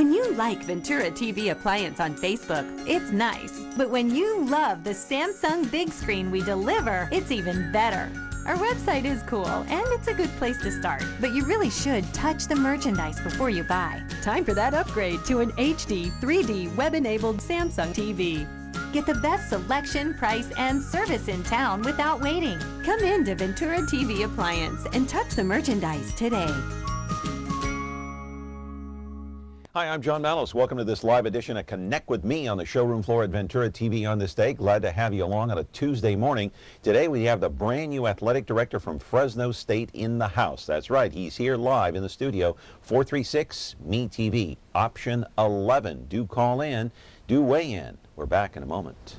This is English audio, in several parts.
When you like Ventura TV Appliance on Facebook, it's nice. But when you love the Samsung big screen we deliver, it's even better. Our website is cool, and it's a good place to start. But you really should touch the merchandise before you buy. Time for that upgrade to an HD 3D web-enabled Samsung TV. Get the best selection, price, and service in town without waiting. Come in to Ventura TV Appliance and touch the merchandise today. Hi, I'm John Mallos. Welcome to this live edition of Connect with Me on the showroom floor at Ventura TV on this day. Glad to have you along on a Tuesday morning. Today we have the brand new athletic director from Fresno State in the house. That's right, he's here live in the studio. 436-ME-TV, option 11. Do call in, do weigh in. We're back in a moment.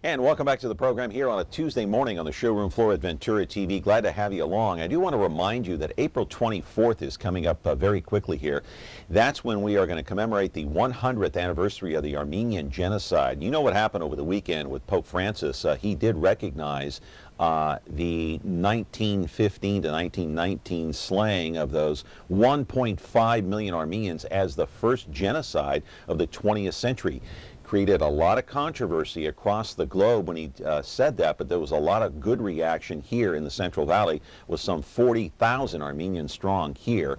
And welcome back to the program here on a Tuesday morning on the showroom floor at Ventura TV. Glad to have you along. I do want to remind you that April 24th is coming up very quickly here. That's when we are going to commemorate the 100th anniversary of the Armenian genocide. You know what happened over the weekend with Pope Francis. He did recognize the 1915 to 1919 slaying of those 1.5 million Armenians as the first genocide of the 20th century. Created a lot of controversy across the globe when he said that, but there was a lot of good reaction here in the Central Valley, with some 40,000 Armenians strong here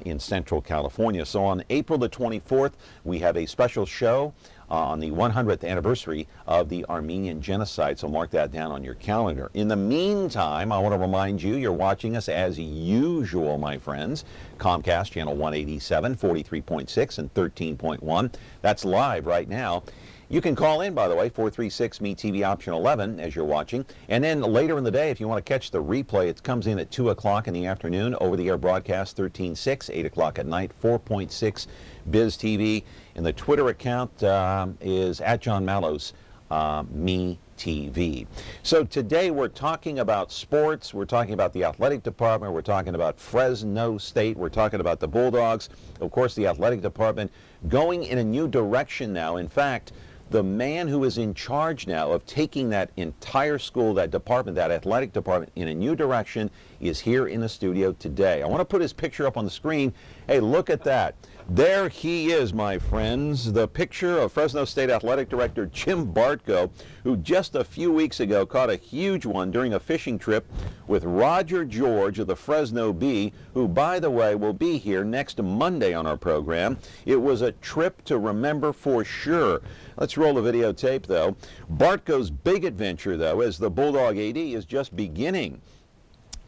in Central California. So on April the 24th, we have a special show on the 100th anniversary of the Armenian genocide, so mark that down on your calendar. In the meantime, I want to remind you, you're watching us as usual, my friends. Comcast channel 187, 43.6 and 13.1. That's live right now. You can call in, by the way, 436-ME-TV option 11 as you're watching. And then later in the day, if you want to catch the replay, it comes in at 2 o'clock in the afternoon, over-the-air broadcast 13.6, 8 o'clock at night, 4.6 Biz TV. And the Twitter account is at John Mallos, Me TV. So today we're talking about sports, we're talking about the athletic department, we're talking about Fresno State, we're talking about the Bulldogs, of course the athletic department going in a new direction now. In fact, the man who is in charge now of taking that entire school, that department, that athletic department in a new direction is here in the studio today. I want to put his picture up on the screen. Hey, look at that. There he is, my friends, the picture of Fresno State Athletic Director Jim Bartko, who just a few weeks ago caught a huge one during a fishing trip with Roger George of the Fresno Bee, who, by the way, will be here next Monday on our program. It was a trip to remember for sure. Let's roll the videotape, though. Bartko's big adventure, though, as the Bulldog AD is just beginning.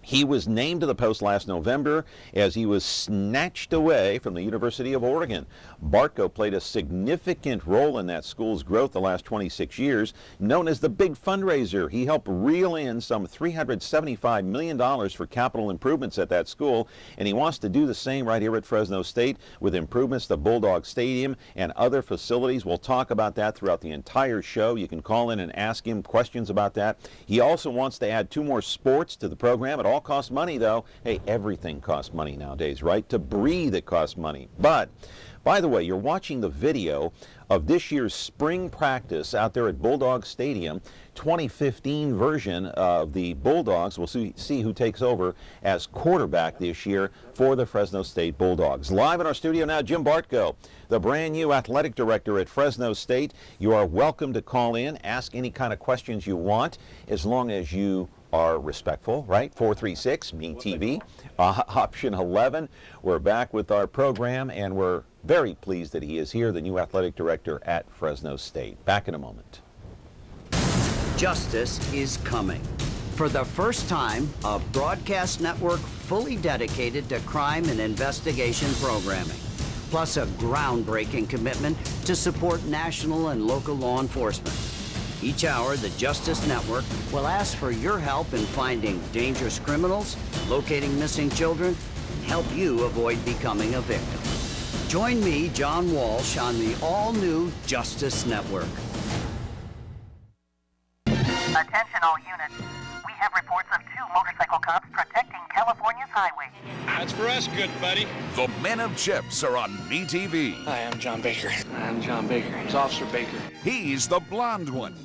He was named to the post last November as he was snatched away from the University of Oregon. Bartko played a significant role in that school's growth the last 26 years. Known as the big fundraiser, he helped reel in some $375 million for capital improvements at that school, and he wants to do the same right here at Fresno State with improvements to Bulldog Stadium and other facilities. We'll talk about that throughout the entire show. You can call in and ask him questions about that. He also wants to add 2 more sports to the program. It all costs money, though. Hey, everything costs money nowadays, right? To breathe, it costs money. But, by the way, you're watching the video of this year's spring practice out there at Bulldog Stadium, 2015 version of the Bulldogs. We'll see who takes over as quarterback this year for the Fresno State Bulldogs. Live in our studio now, Jim Bartko, the brand new athletic director at Fresno State. You are welcome to call in, ask any kind of questions you want, as long as you are respectful, right? 436-ME-TV, option 11. We're back with our program, and we're very pleased that he is here, the new athletic director at Fresno State. Back in a moment. Justice is coming. For the first time, a broadcast network fully dedicated to crime and investigation programming, plus a groundbreaking commitment to support national and local law enforcement. Each hour, the Justice Network will ask for your help in finding dangerous criminals, locating missing children, and help you avoid becoming a victim. Join me, John Walsh, on the all-new Justice Network. Attention all units. We have reports of 2 motorcycle cops protecting California's highway. That's for us, good buddy. The Men of Chips are on BTV. Hi, I'm John Baker. I'm John Baker. It's Officer Baker. He's the blonde one.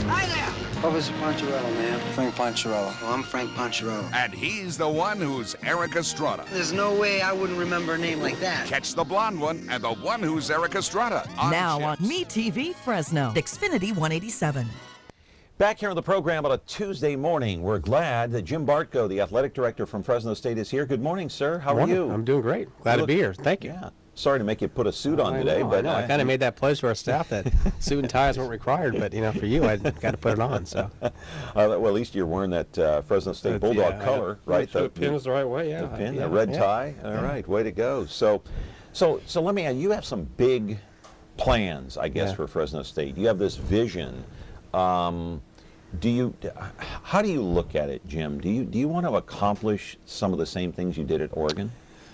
Hi there! Officer Poncherello, man. Frank Poncherello. Oh, I'm Frank Poncherello. And he's the one who's Eric Estrada. There's no way I wouldn't remember a name like that. Catch the blonde one and the one who's Eric Estrada on now Chips. on MeTV Fresno, Xfinity 187. Back here on the program on a Tuesday morning, we're glad that Jim Bartko, the athletic director from Fresno State, is here. Good morning, sir. How are you? I'm doing great. Glad to be here. Thank you. Yeah. Sorry to make you put a suit on today, but I kind of made that pledge to our staff that suit and ties weren't required, but for you, I got to put it on. So, well, at least you're wearing that Fresno State Bulldog color, right? The pin was the right way, yeah. The pin, the red tie. All right, way to go. So let me ask you. Have some big plans, I guess, for Fresno State. You have this vision. How do you look at it, Jim? Do you want to accomplish some of the same things you did at Oregon?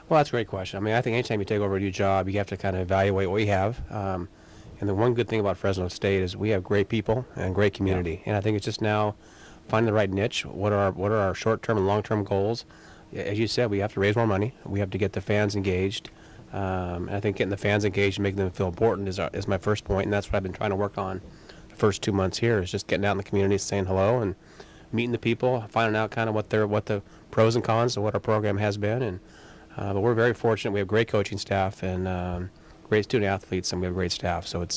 Well, that's a great question. I mean, I think anytime you take over a new job, you have to kind of evaluate what you have. And the one good thing about Fresno State is we have great people and great community. And I think it's just now finding the right niche. What are our short-term and long-term goals? As you said, we have to raise more money. We have to get the fans engaged. And I think getting the fans engaged and making them feel important is my first point, and that's what I've been trying to work on the first 2 months here, is just getting out in the community, saying hello, and meeting the people, finding out kind of what the pros and cons of what our program has been. And but we're very fortunate. We have great coaching staff and great student athletes, and we have great staff. So you're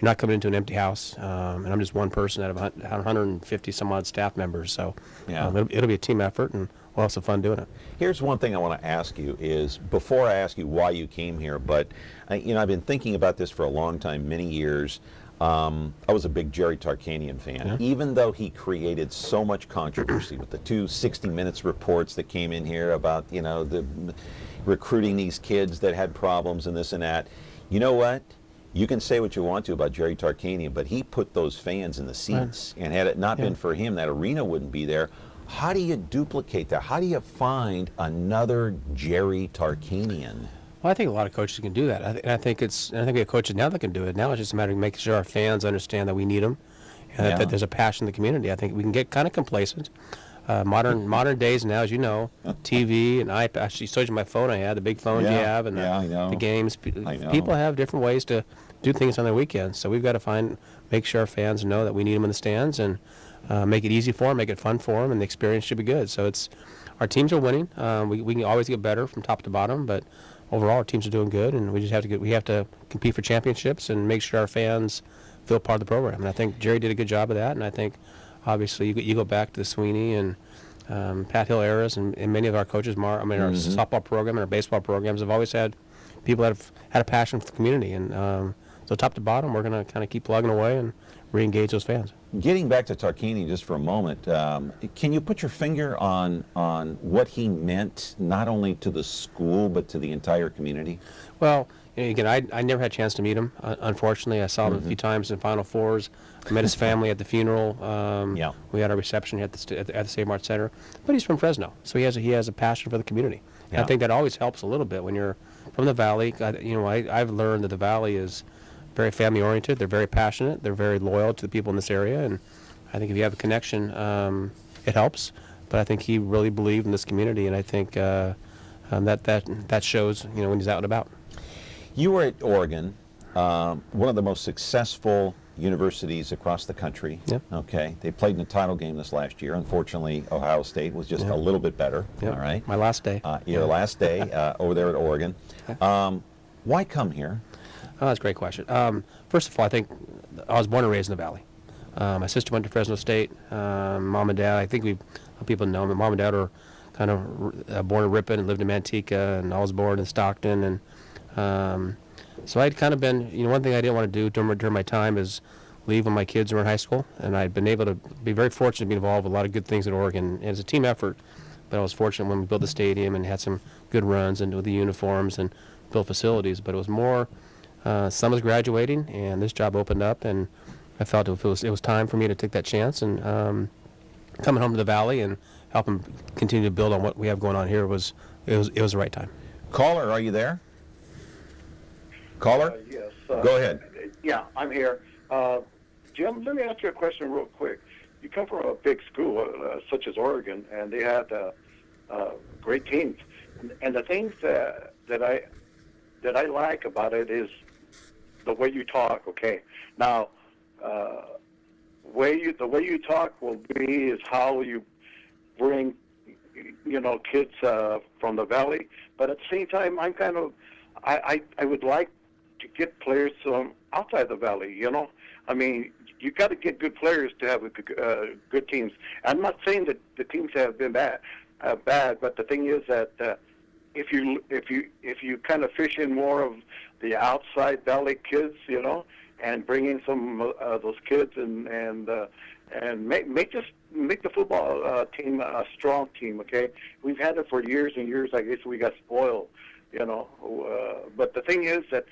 not coming into an empty house, and I'm just one person out of 150 some odd staff members. So it'll be a team effort, and we'll have some fun doing it. Here's one thing I want to ask you is, before I ask you why you came here, but I've been thinking about this for a long time, many years. I was a big Jerry Tarkanian fan, even though he created so much controversy with the 2 60 Minutes reports that came in here about, the recruiting these kids that had problems and this and that. You know what? You can say what you want to about Jerry Tarkanian, but he put those fans in the seats, and had it not been for him, that arena wouldn't be there. How do you duplicate that? How do you find another Jerry Tarkanian? Well, I think a lot of coaches can do that. I think we have coaches now that can do it. Now it's just a matter of making sure our fans understand that we need them, and that there's a passion in the community. I think we can get kind of complacent. Modern days now, as you know, TV and iPad. I showed you my phone I had, the big phones you have, and the games. People have different ways to do things on their weekends. So we've got to make sure our fans know that we need them in the stands, and make it easy for them, make it fun for them, and the experience should be good. So our teams are winning. We can always get better from top to bottom, but overall our teams are doing good, and we just have to compete for championships and make sure our fans feel part of the program. And I think Jerry did a good job of that, and I think obviously you go back to the Sweeney and Pat Hill eras, and many of our coaches, our softball program and our baseball programs have always had people that have had a passion for the community. And so top to bottom, we're going to kind of keep plugging away and re-engage those fans. Getting back to Tarkanian just for a moment, can you put your finger on what he meant not only to the school but to the entire community? Well, again, I never had a chance to meet him. Unfortunately, I saw him a few times in Final Fours. I met his family at the funeral. We had a reception at the Save Mart Center. But he's from Fresno, so he has a passion for the community. And I think that always helps a little bit when you're from the Valley. I've learned that the Valley is very family oriented. They're very passionate. They're very loyal to the people in this area, and I think if you have a connection, it helps. But I think he really believed in this community, and I think that shows when he's out and about. You were at Oregon, one of the most successful universities across the country. Yep. Okay, they played in the title game this last year. Unfortunately, Ohio State was just a little bit better. Yep. All right, my last day. Your last day over there at Oregon. Why come here? Oh, that's a great question. First of all, I think I was born and raised in the Valley. My sister went to Fresno State. Mom and Dad, I think people know, but Mom and Dad are kind of born in Ripon and lived in Manteca, and I was born in Stockton. And so I'd kind of been, one thing I didn't want to do during my time is leave when my kids were in high school. And I'd been able to be very fortunate to be involved with a lot of good things at Oregon. And it's a team effort, but I was fortunate when we built the stadium and had some good runs and with the uniforms and built facilities. But it was more, son was graduating, and this job opened up, and I felt it was time for me to take that chance, and coming home to the Valley and helping continue to build on what we have going on here was the right time. Caller, are you there? Caller? Yes. Go ahead. Yeah, I'm here. Jim, let me ask you a question real quick. You come from a big school such as Oregon, and they had great teams. And the things that I like about it is the way you talk. Okay, now the way you talk will be is how you bring kids from the Valley. But at the same time, I'm kind of I would like to get players from outside the Valley. I mean, you got to get good players to have good teams. I'm not saying that the teams have been bad, but the thing is that if you kind of fish in more of the outside Valley kids, and bring in some of those kids and make the football team a strong team. Okay, we've had it for years and years. I guess we got spoiled, but the thing is that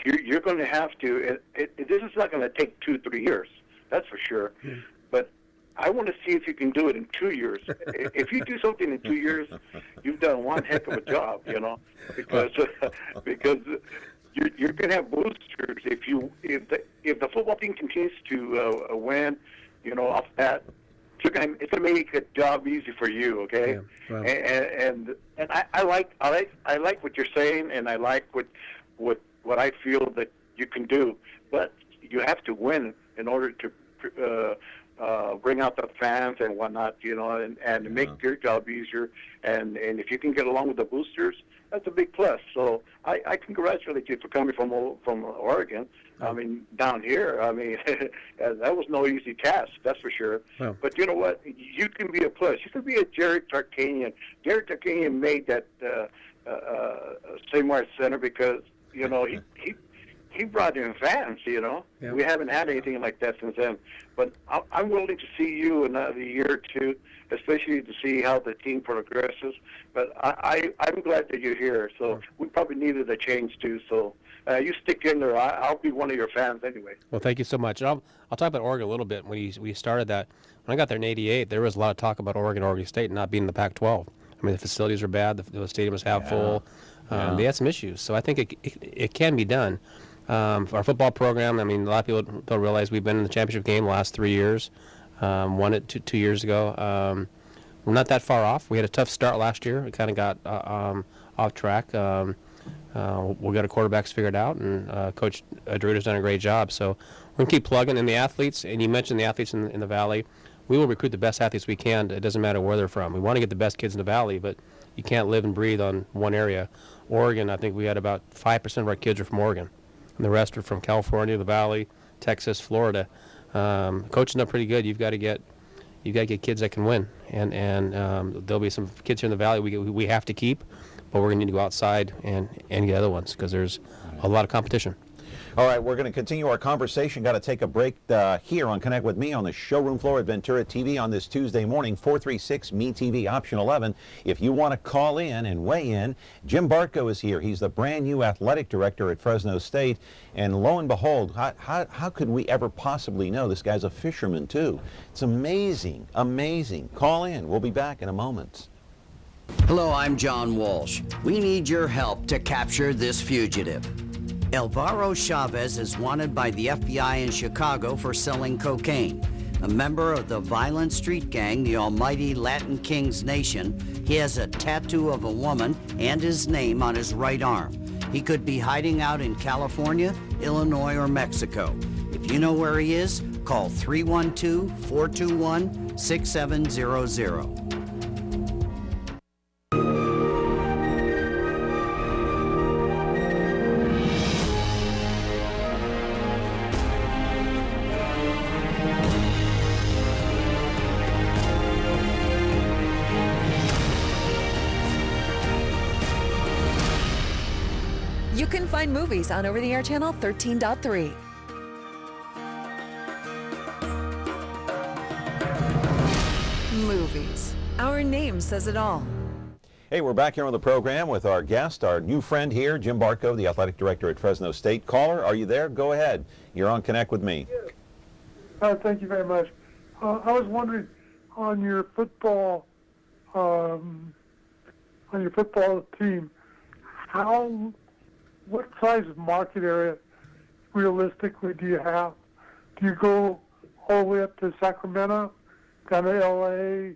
you're going to have to. This is not going to take 2-3 years. That's for sure. But I want to see if you can do it in 2 years. If you do something in 2 years, you've done one heck of a job, because you're going to have boosters if the football team continues to win, off that. It's going to make a job easy for you, okay? Yeah, wow. And I like what you're saying, and I like what I feel that you can do, but you have to win in order to bring out the fans and whatnot, and make your job easier. And if you can get along with the boosters, that's a big plus. So I congratulate you for coming from Oregon. I mean, down here, that was no easy task, that's for sure. Wow. But you know what? You can be a plus. You can be a Jerry Tarkanian. Jerry Tarkanian made that Seymour Center because, he brought in fans, Yeah. We haven't had anything like that since then. But I'm willing to see you another year or two, especially to see how the team progresses. But I'm glad that you're here. So we probably needed a change too. So you stick in there. I'll be one of your fans anyway. Well, thank you so much. I'll talk about Oregon a little bit. When we started that, when I got there in '88, there was a lot of talk about Oregon State not being in the Pac-12. I mean, the facilities are bad. The stadium was half full. They had some issues. So I think it can be done. Our football program, a lot of people don't realize we've been in the championship game the last 3 years. Won it 2 years ago. We're not that far off. We had a tough start last year. We kind of got off track. We'll get our quarterbacks figured out, and Coach Druder's done a great job. So we're going to keep plugging. And the athletes, and you mentioned the athletes in the Valley, we will recruit the best athletes we can. It doesn't matter where they're from. We want to get the best kids in the Valley, but you can't live and breathe on one area. Oregon, I think we had about 5% of our kids are from Oregon, and the rest are from California, the Valley, Texas, Florida. Coaching up pretty good. You've got to get kids that can win, and there'll be some kids here in the Valley we have to keep, but we're going to need to go outside and get other ones because there's a lot of competition. All right, we're going to continue our conversation. Got to take a break here on Connect with Me on the showroom floor at Ventura TV on this Tuesday morning, 436-ME-TV, option 11. If you want to call in and weigh in, Jim Bartko is here. He's the brand new athletic director at Fresno State. And lo and behold, how could we ever possibly know? This guy's a fisherman, too. It's amazing, amazing. Call in. We'll be back in a moment. Hello, I'm John Walsh. We need your help to capture this fugitive. Alvaro Chavez is wanted by the FBI in Chicago for selling cocaine. A member of the violent street gang, the Almighty Latin Kings Nation, he has a tattoo of a woman and his name on his right arm. He could be hiding out in California, Illinois, or Mexico. If you know where he is, call 312-421-6700. You can find movies on over-the-air channel 13.3. Movies. Our name says it all. Hey, we're back here on the program with our guest, our new friend here, Jim Bartko, the athletic director at Fresno State. Caller, are you there? Go ahead. You're on Connect with Me. Thank you very much. I was wondering, on your football team, what size of market area realistically do you have? Do you go all the way up to Sacramento, down to L.A.,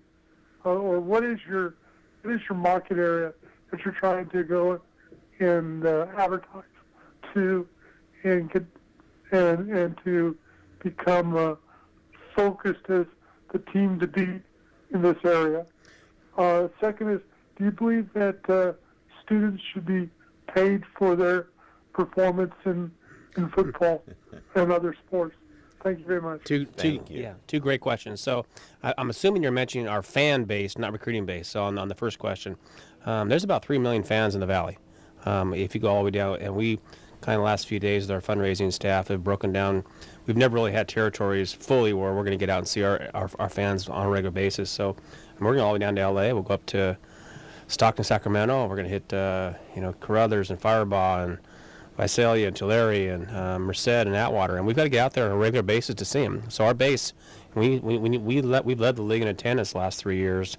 or what is your market area that you're trying to go and advertise to, and to become focused as the team to beat in this area? Second is, do you believe that students should be paid for their performance in football and other sports? Thank you very much. Two great questions. So I'm assuming you're mentioning our fan base, not recruiting base. So on the first question, there's about 3 million fans in the Valley. If you go all the way down, and we kind of last few days with our fundraising staff have broken down. We've never really had territories fully where we're going to get out and see our fans on a regular basis. So we're going all the way down to L.A. We'll go up to Stockton, Sacramento. We're going to hit Carruthers and Firebaugh and Visalia and Tulare and Merced and Atwater, and we've got to get out there on a regular basis to see them. So our base, we've led the league in attendance the last 3 years,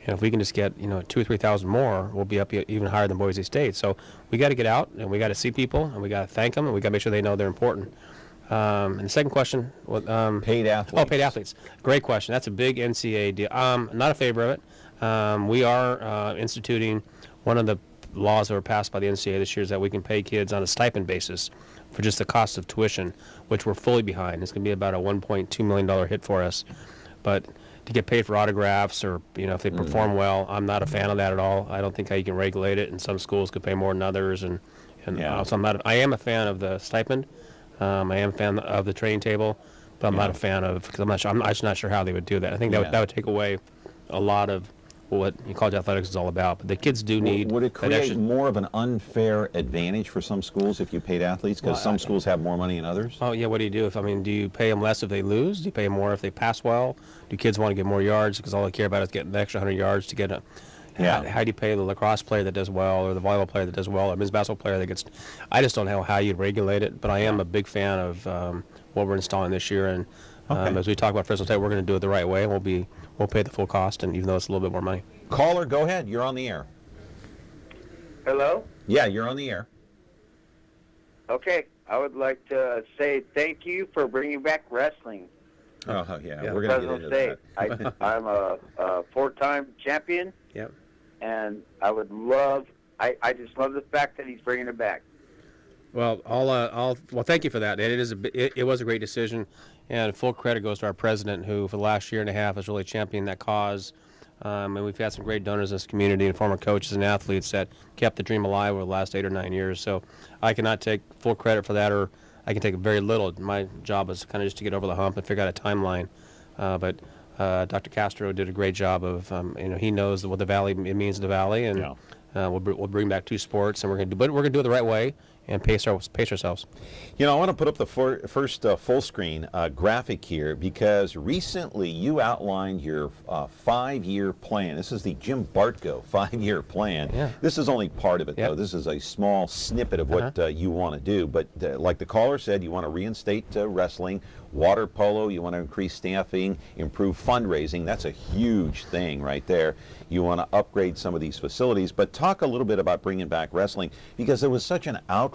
and if we can just get 2,000 or 3,000 more, we'll be up even higher than Boise State. So we got to get out and we got to see people and we got to thank them and we got to make sure they know they're important. And the second question, paid athletes. Oh, paid athletes. Great question. That's a big NCAA deal. Not a favor of it. We are instituting one of the laws that were passed by the NCAA this year is that we can pay kids on a stipend basis for just the cost of tuition, which we're fully behind. It's going to be about a $1.2 million hit for us. But to get paid for autographs or, if they perform well, I'm not a fan of that at all. I don't think how you can regulate it, and some schools could pay more than others. So I am a fan of the stipend. I am a fan of the training table, but I'm not a fan of, because I'm just not sure how they would do that. I think that would take away a lot of what college athletics is all about. But the kids do need. Would it create more of an unfair advantage for some schools if you paid athletes? Because some schools have more money than others. Oh yeah, what do you do? Do you pay them less if they lose? Do you pay them more if they pass well? Do kids want to get more yards because all they care about is getting the extra 100 yards to get a? How do you pay the lacrosse player that does well, or the volleyball player that does well, or men's basketball player that gets? I just don't know how you'd regulate it. But I am a big fan of what we're installing this year, and as we talk about Fresno State, we're going to do it the right way. We'll pay the full cost, and even though it's a little bit more money. Caller, go ahead. You're on the air. Hello? Yeah, you're on the air. Okay. I would like to say thank you for bringing back wrestling. Oh, yeah. We're going to get into that. I'm a four-time champion. Yep. And I would love, I just love the fact that he's bringing it back. Well, thank you for that. It was a great decision, and full credit goes to our president, who for the last year and a half has really championed that cause. And we've had some great donors in this community and former coaches and athletes that kept the dream alive over the last 8 or 9 years. So I cannot take full credit for that, or I can take very little. My job is kind of just to get over the hump and figure out a timeline. But Dr. Castro did a great job of, he knows what the Valley it means to the Valley, and we'll bring back 2 sports, and we're going to do it the right way and pace ourselves. I want to put up the first full screen graphic here, because recently you outlined your 5-year plan. This is the Jim Bartko 5-year plan. Yeah. This is only part of it, though. This is a small snippet of what you want to do. But like the caller said, you want to reinstate wrestling, water polo, you want to increase staffing, improve fundraising. That's a huge thing right there. You want to upgrade some of these facilities. But talk a little bit about bringing back wrestling, because there was such an outrage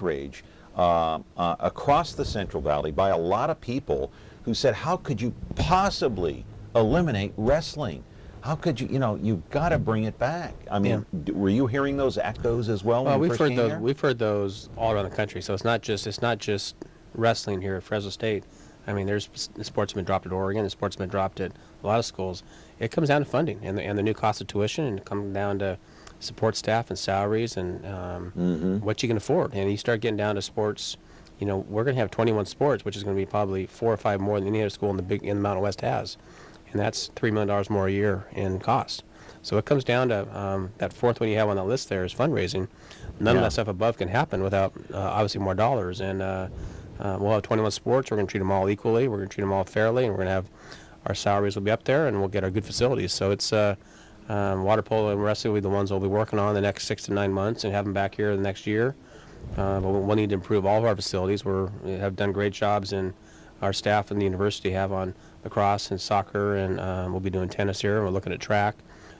across the Central Valley by a lot of people who said, how could you possibly eliminate wrestling? How could you, you've got to bring it back. I mean, were you hearing those echoes as well? Well, we've heard those all around the country. So it's not just wrestling here at Fresno State. I mean, the sports have been dropped at Oregon. The sports have been dropped at a lot of schools. It comes down to funding and the new cost of tuition, and it comes down to support staff and salaries and what you can afford. And you start getting down to sports. We're going to have 21 sports, which is going to be probably 4 or 5 more than any other school in the Mountain West has, and that's $3 million more a year in cost. So it comes down to that fourth one you have on that list there is fundraising. None of that stuff above can happen without obviously more dollars. And we'll have 21 sports. We're going to treat them all equally. We're going to treat them all fairly, and we're going to have our salaries will be up there, and we'll get our good facilities. So it's Water polo and wrestling will be the ones we'll be working on the next 6 to 9 months and have them back here the next year. But we'll need to improve all of our facilities. We have done great jobs, and our staff and the university have on lacrosse and soccer, and we'll be doing tennis here, and we're looking at track,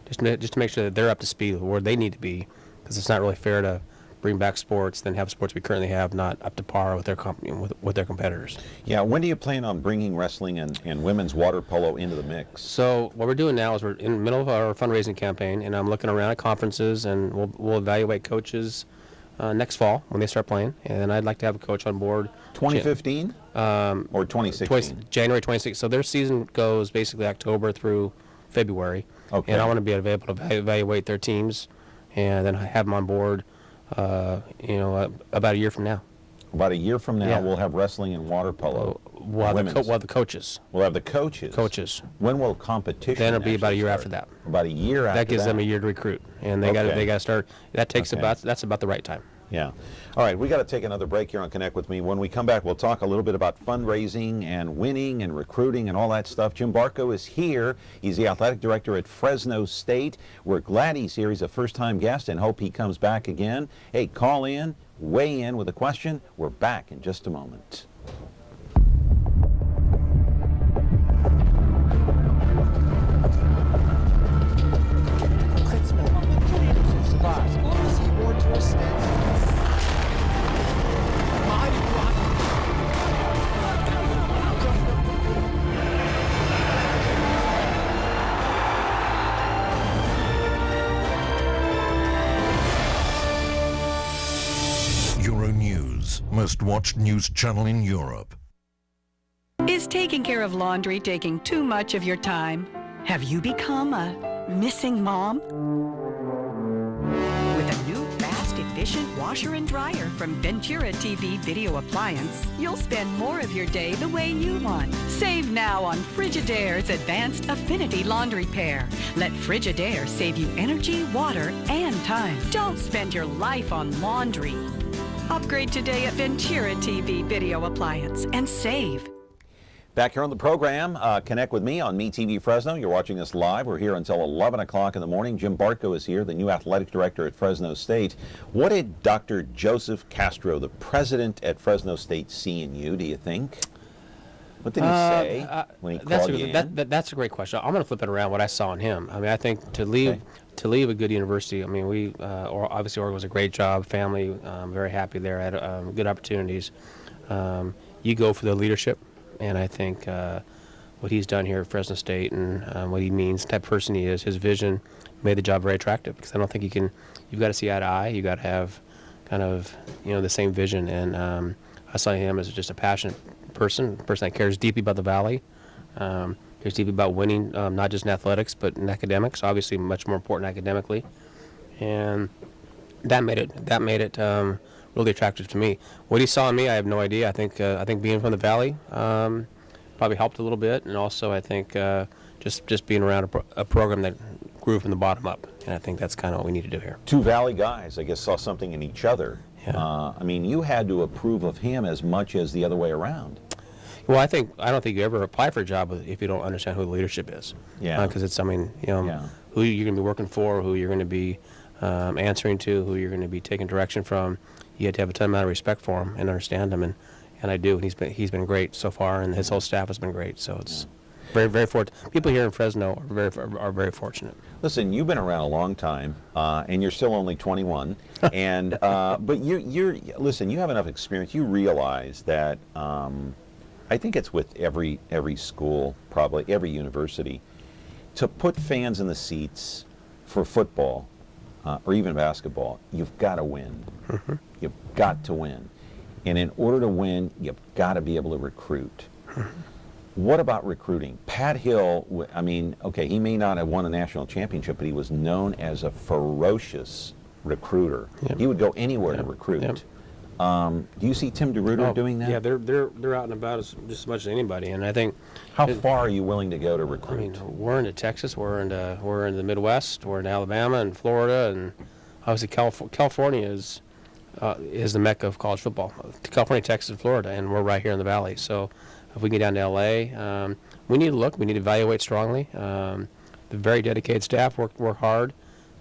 just to make sure that they're up to speed with where they need to be, because it's not really fair to bring back sports, then have sports we currently have not up to par with their with their competitors. Yeah, when do you plan on bringing wrestling and women's water polo into the mix? So what we're doing now is we're in the middle of our fundraising campaign, and I'm looking around at conferences, and we'll evaluate coaches next fall when they start playing, and I'd like to have a coach on board. 2015 or 2016? January 26th. So their season goes basically October through February, okay. And I want to be able to evaluate their teams, and then have them on board. About a year from now. About a year from now, yeah. We'll have wrestling and water polo. We'll have the coaches. We'll have the coaches. Coaches. When will competition? Then it'll be about a year start? after that. About a year after that. That gives them a year to recruit, and they got to start. That takes that's about the right time. Yeah. All right, we got to take another break here on Connect With Me. When we come back, we'll talk a little bit about fundraising and winning and recruiting and all that stuff. Jim Bartko is here. He's the athletic director at Fresno State. We're glad he's here. He's a first-time guest and hope he comes back again. Hey, call in, weigh in with a question. We're back in just a moment. Euronews, most watched news channel in Europe. Is taking care of laundry taking too much of your time? Have you become a missing mom? With a new fast, efficient washer and dryer from Ventura TV Video Appliance, you'll spend more of your day the way you want. Save now on Frigidaire's Advanced Affinity Laundry Pair. Let Frigidaire save you energy, water, and time. Don't spend your life on laundry. Upgrade today at Ventura TV Video Appliance and save. Back here on the program, Connect With Me on MeTV Fresno. You're watching us live. We're here until 11 o'clock in the morning. Jim Bartko is here, the new athletic director at Fresno State. What did Dr. Joseph Castro, the president at Fresno State, see in you, do you think? What did he say when he called you in? That's a great question. I'm going to flip it around what I saw in him. I mean, I think to leave a good university, I mean, obviously Oregon was a great job, family, very happy there, had good opportunities. You go for the leadership, and I think what he's done here at Fresno State and what he means, the type of person he is, his vision made the job very attractive, because I don't think you've got to see eye to eye, you've got to have kind of, the same vision, and I saw him as just a passionate person that cares deeply about the Valley, cares deeply about winning, not just in athletics, but in academics, obviously much more important academically, and that made it really attractive to me. What he saw in me, I have no idea. I think being from the Valley probably helped a little bit, and also I think just being around a program that grew from the bottom up, and I think that's kind of what we need to do here. Two Valley guys, I guess, saw something in each other. Yeah. I mean, you had to approve of him as much as the other way around. Well, I don't think you ever apply for a job if you don't understand who the leadership is. Yeah. Because who you're going to be working for, who you're going to be answering to, who you're going to be taking direction from. You have to have a ton amount of respect for him and understand him, and I do. And he's been great so far, and his whole staff has been great. So it's very, very fortunate. People here in Fresno are very fortunate. Listen, you've been around a long time, and you're still only 21. And but listen, you have enough experience. You realize that I think it's with every school, probably every university, to put fans in the seats for football or even basketball. You've got to win. Mm-hmm. You've got to win, and in order to win, you've got to be able to recruit. What about recruiting? Pat Hill, I mean, okay, he may not have won a national championship, but he was known as a ferocious recruiter. Yep. He would go anywhere to recruit. Yep. Do you see Tim DeRuyter doing that? Yeah, they're out and about just as much as anybody, and I think. How far are you willing to go to recruit? I mean, we're into Texas, we're in the Midwest, we're in Alabama and Florida, and obviously California is the mecca of college football. California, Texas, and Florida, and we're right here in the Valley. So if we get down to LA, we need to look, we need to evaluate strongly. The very dedicated staff work hard,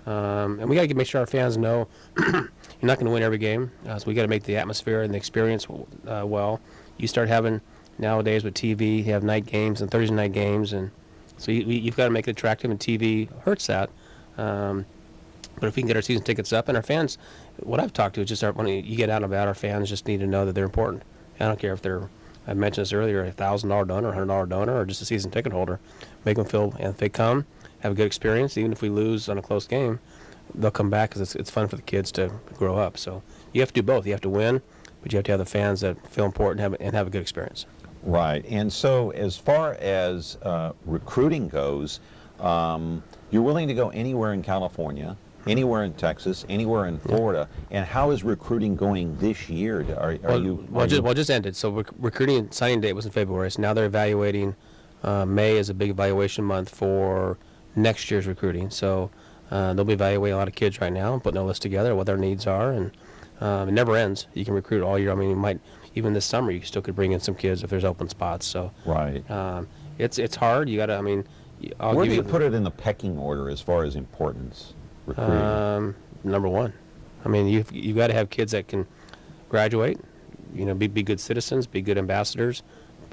and we got to make sure our fans know you're not going to win every game. So we got to make the atmosphere and the experience well. You start having nowadays with TV, you have night games and Thursday night games, and so you've got to make it attractive, and TV hurts that. But if we can get our season tickets up, and our fans, what I've talked to is just when you get out and about, our fans just need to know that they're important. I don't care if they're, I mentioned this earlier, a $1,000 donor, $100 donor, or just a season ticket holder. Make them feel, and if they come, have a good experience, even if we lose on a close game, they'll come back because it's fun for the kids to grow up. So you have to do both. You have to win, but you have to have the fans that feel important and have a good experience. Right. And so as far as recruiting goes, you're willing to go anywhere in California, anywhere in Texas, anywhere in Florida. And how is recruiting going this year? Just ended. So recruiting signing date was in February. So now they're evaluating. May is a big evaluation month for next year's recruiting. So they'll be evaluating a lot of kids right now and putting a list together, what their needs are. And it never ends. You can recruit all year. I mean, you might, even this summer, you still could bring in some kids if there's open spots. So right. It's hard. You got to, I mean, where do you put it in the pecking order as far as importance? Recruiting? Number one. I mean, you've got to have kids that can graduate, you know, be good citizens, be good ambassadors,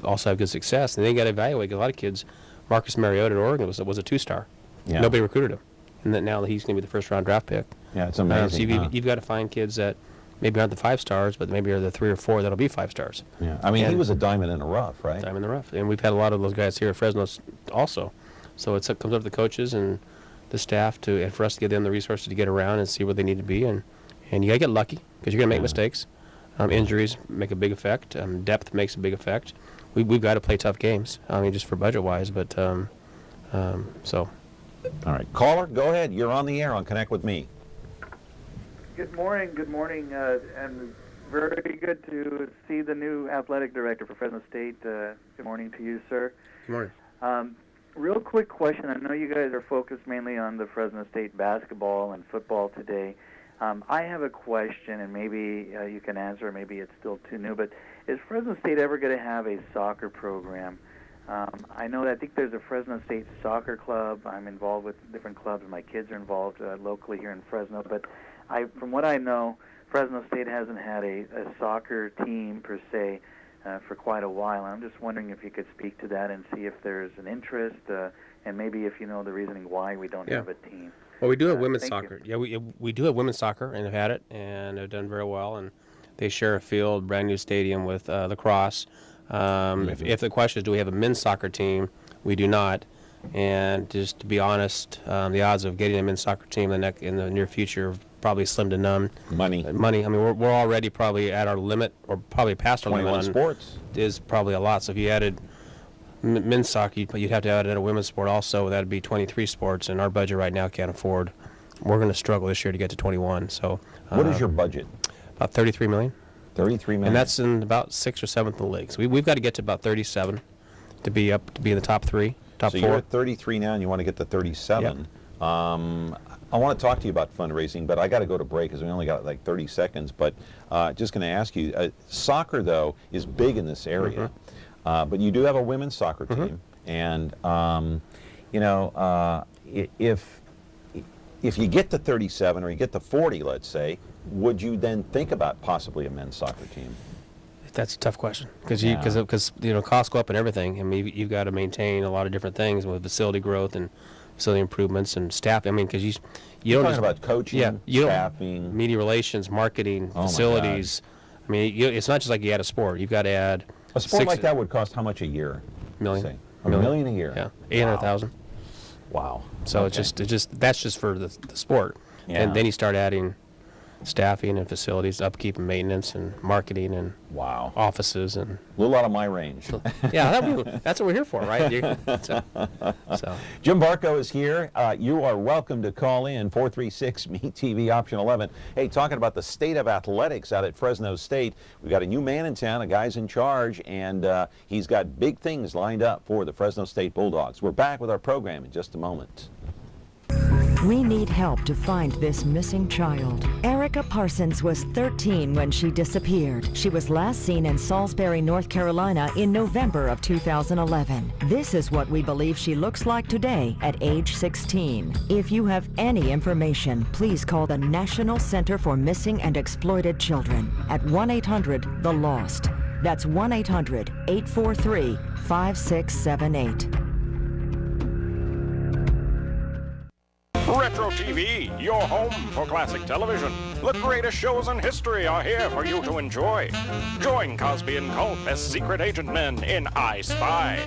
also have good success. And then you got to evaluate. A lot of kids, Marcus Mariota at Oregon was a 2-star. Yeah. Nobody recruited him. And then now he's going to be the first-round draft pick. Yeah, it's amazing. So you've got to find kids that maybe aren't the 5 stars, but maybe are the 3 or 4 that'll be 5 stars. Yeah, I mean, he was a diamond in the rough, right? Diamond in the rough. And we've had a lot of those guys here at Fresno also. So it comes up to the coaches and the staff and for us to give them the resources to get around and see where they need to be. And you got to get lucky because you're going to make mistakes. Injuries make a big effect. Depth makes a big effect. We've got to play tough games, I mean, just for budget-wise. But so. All right. Caller, go ahead. You're on the air on Connect with Me. Good morning, and very good to see the new athletic director for Fresno State. Good morning to you, sir. Good morning. Real quick question. I know you guys are focused mainly on the Fresno State basketball and football today. I have a question, and maybe you can answer, maybe it's still too new, but is Fresno State ever going to have a soccer program? I think there's a Fresno State soccer club. I'm involved with different clubs, and my kids are involved locally here in Fresno, but from what I know, Fresno State hasn't had a soccer team per se for quite a while. I'm just wondering if you could speak to that and see if there's an interest, and maybe if you know the reasoning why we don't have a team. Well, we do have women's soccer. Yeah, we do have women's soccer and have had it, and have done very well. And they share a field, brand new stadium with lacrosse. If the question is, do we have a men's soccer team? We do not. And just to be honest, the odds of getting a men's soccer team in the near future are probably slim to none. Money. I mean, we're already probably at our limit, or probably past our limit. 21 sports is probably a lot. So if you added men's soccer, you'd have to add in a women's sport also. That'd be 23 sports, and our budget right now can't afford. We're going to struggle this year to get to 21. So what is your budget? About $33 million. 33 million. And that's in about 6th or 7th in the league. So we've got to get to about 37 to be in the top 3, top 4. So you're at 33 now, and you want to get to 37. Yep. I want to talk to you about fundraising, but I got to go to break because we only got like 30 seconds. But just going to ask you, soccer though is big in this area, but you do have a women's soccer team, and if you get to 37 or you get to 40, let's say, would you then think about possibly a men's soccer team? That's a tough question because costs go up and everything. I mean, you've got to maintain a lot of different things with facility growth and facility improvements and staff. I mean, because you're talking about coaching, staffing, media relations, marketing, facilities. I mean, it's not just like you add a sport. You've got to add a sport like that would cost how much a year? Million. A million a year. Yeah, 800,000. Wow. So okay. That's just for the sport, and then you start adding staffing and facilities, upkeep and maintenance and marketing and offices and a little out of my range. That's what we're here for, right? So. Jim Bartko is here. You are welcome to call in 436-ME-TV option 11. Hey, talking about the state of athletics out at Fresno State, we've got a new man in town, a guy's in charge, and he's got big things lined up for the Fresno State Bulldogs. We're back with our program in just a moment. We need help to find this missing child. Erica Parsons was 13 when she disappeared. She was last seen in Salisbury, North Carolina in November of 2011. This is what we believe she looks like today at age 16. If you have any information, please call the National Center for Missing and Exploited Children at 1-800-THE-LOST. That's 1-800-843-5678. Retro TV, your home for classic television. The greatest shows in history are here for you to enjoy. Join Cosby and Colt as secret agent men in I Spy.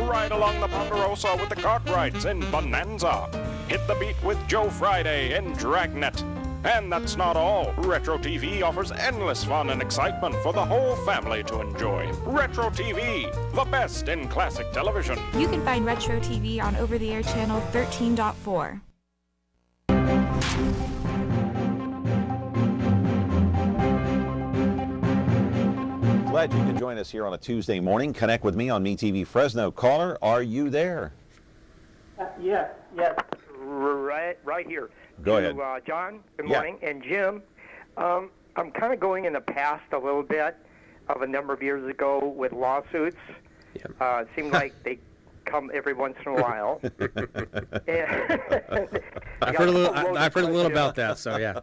Ride along the Ponderosa with the Cartwrights in Bonanza. Hit the beat with Joe Friday in Dragnet. And that's not all. Retro TV offers endless fun and excitement for the whole family to enjoy. Retro TV, the best in classic television. You can find Retro TV on over-the-air channel 13.4. Glad you could join us here on a Tuesday morning. Connect with me on MeTV Fresno. Caller, are you there? Yes, right here. Go ahead. John, good morning. And Jim, I'm kind of going in the past a little bit of a number of years ago with lawsuits. It seemed like they come every once in a while. I've heard a little about that, so yeah.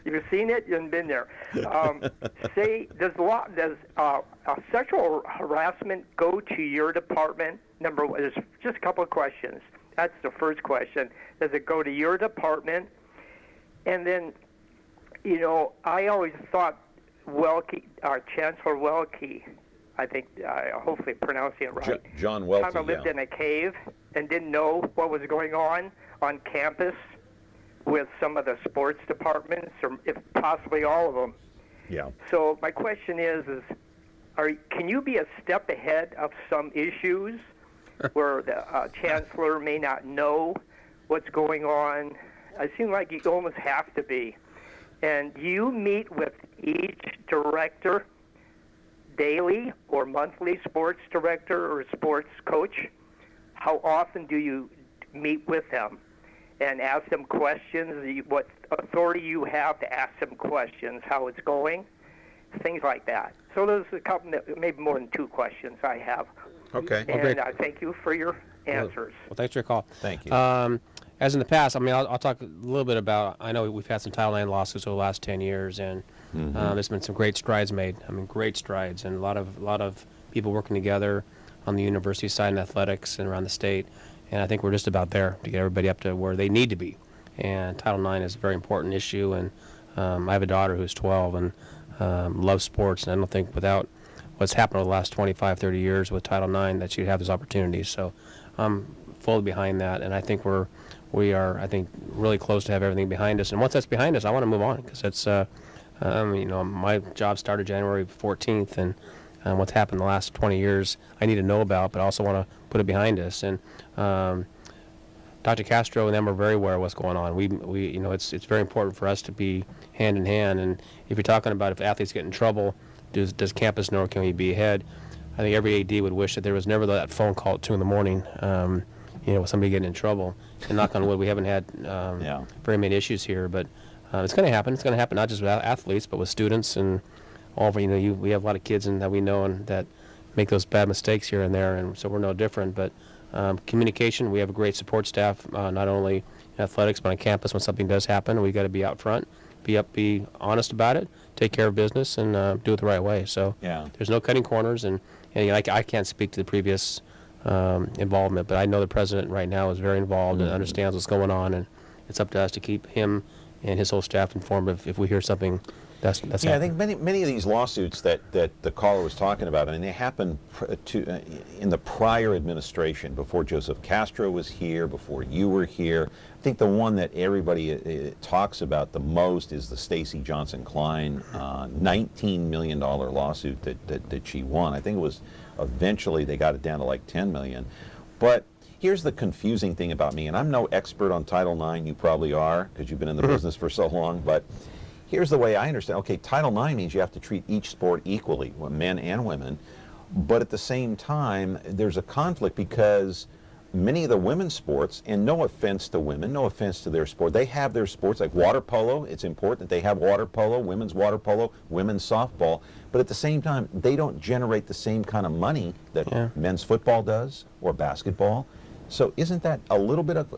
You've seen it and been there. Say, does sexual harassment go to your department? Number one, there's just a couple of questions. That's the first question. Does it go to your department? And then, I always thought Chancellor Welke, I think, hopefully pronouncing it right. John Welke, kind of lived in a cave and didn't know what was going on campus with some of the sports departments, or if possibly all of them. Yeah. So my question is can you be a step ahead of some issues where the chancellor may not know what's going on? It seems like you almost have to be. And do you meet with each director daily or monthly, sports director or sports coach? How often do you meet with them and ask them questions? What authority you have to ask them questions, how it's going, things like that. So those are a couple, maybe more than two questions I have. Okay. And I thank you for your answers. Well, thanks for your call. Thank you. As in the past, I'll talk a little bit about, I know we've had some Title IX lawsuits over the last 10 years, and there's been some great strides made. Great strides, and a lot of people working together on the university side and athletics and around the state. And I think we're just about there to get everybody up to where they need to be. And Title IX is a very important issue, and I have a daughter who's 12 and loves sports, and I don't think without what's happened over the last 25, 30 years with Title IX that she'd have those opportunities. So I'm fully behind that, and I think we are, I think, really close to have everything behind us. And once that's behind us, I want to move on, because it's, my job started January 14th, and what's happened the last 20 years I need to know about, but I also want to put it behind us. And Dr. Castro and them are very aware of what's going on. It's very important for us to be hand in hand. And if you're talking about if athletes get in trouble, does campus know, can we be ahead? I think every AD would wish that there was never that phone call at 2 in the morning, with somebody getting in trouble. And knock on wood, we haven't had very many issues here, but it's going to happen. It's going to happen not just with athletes, but with students and all. We have a lot of kids that we know and that make those bad mistakes here and there, and so we're no different. But communication, we have a great support staff, not only in athletics but on campus. When something does happen, we got to be out front, be honest about it, take care of business, and do it the right way. So there's no cutting corners, and I can't speak to the previous involvement, but I know the president right now is very involved and understands what's going on, and it's up to us to keep him and his whole staff informed if we hear something that's happening. I think many of these lawsuits that the caller was talking about, they happened in the prior administration, before Joseph Castro was here, before you were here. I think the one that everybody talks about the most is the Stacey Johnson Klein $19 million lawsuit that she won. I think it was eventually they got it down to like $10 million. But here's the confusing thing about me, and I'm no expert on Title IX. You probably are, because you've been in the business for so long, but here's the way I understand. Okay, Title IX means you have to treat each sport equally, men and women, but at the same time, there's a conflict because many of the women's sports, and no offense to women, no offense to their sport, they have their sports like water polo. It's important that they have water polo, women's softball, but at the same time, they don't generate the same kind of money that men's football does or basketball. So isn't that a little bit of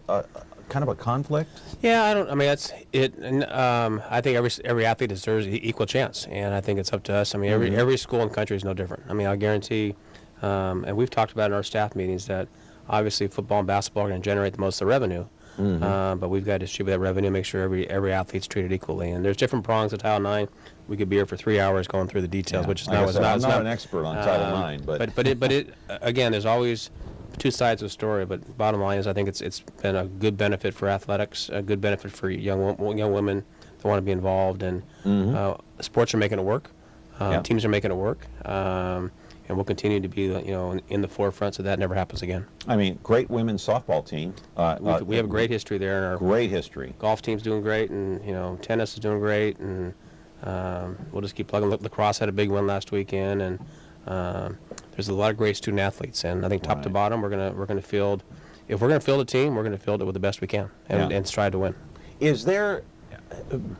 kind of a conflict? Yeah, I mean, that's it. And, I think every athlete deserves equal chance, and I think it's up to us. I mean, every school in the country is no different. I mean, I guarantee, and we've talked about in our staff meetings that obviously football and basketball are going to generate the most of the revenue, but we've got to distribute that revenue, make sure every athlete's treated equally. And there's different prongs of Title IX. We could be here for 3 hours going through the details, which is I'm not an expert on Title IX, but it again, there's always two sides of the story. But bottom line is, I think it's been a good benefit for athletics, a good benefit for young women that want to be involved, and sports are making it work. Teams are making it work. And we'll continue to be, in the forefront so that never happens again. I mean, great women's softball team. We have a great history there. Great history. Golf team's doing great, and tennis is doing great, and we'll just keep plugging. Lacrosse had a big win last weekend, and there's a lot of great student athletes. And I think top to bottom, we're gonna field. If we're gonna field a team, we're gonna field it with the best we can, and strive to win. Is there,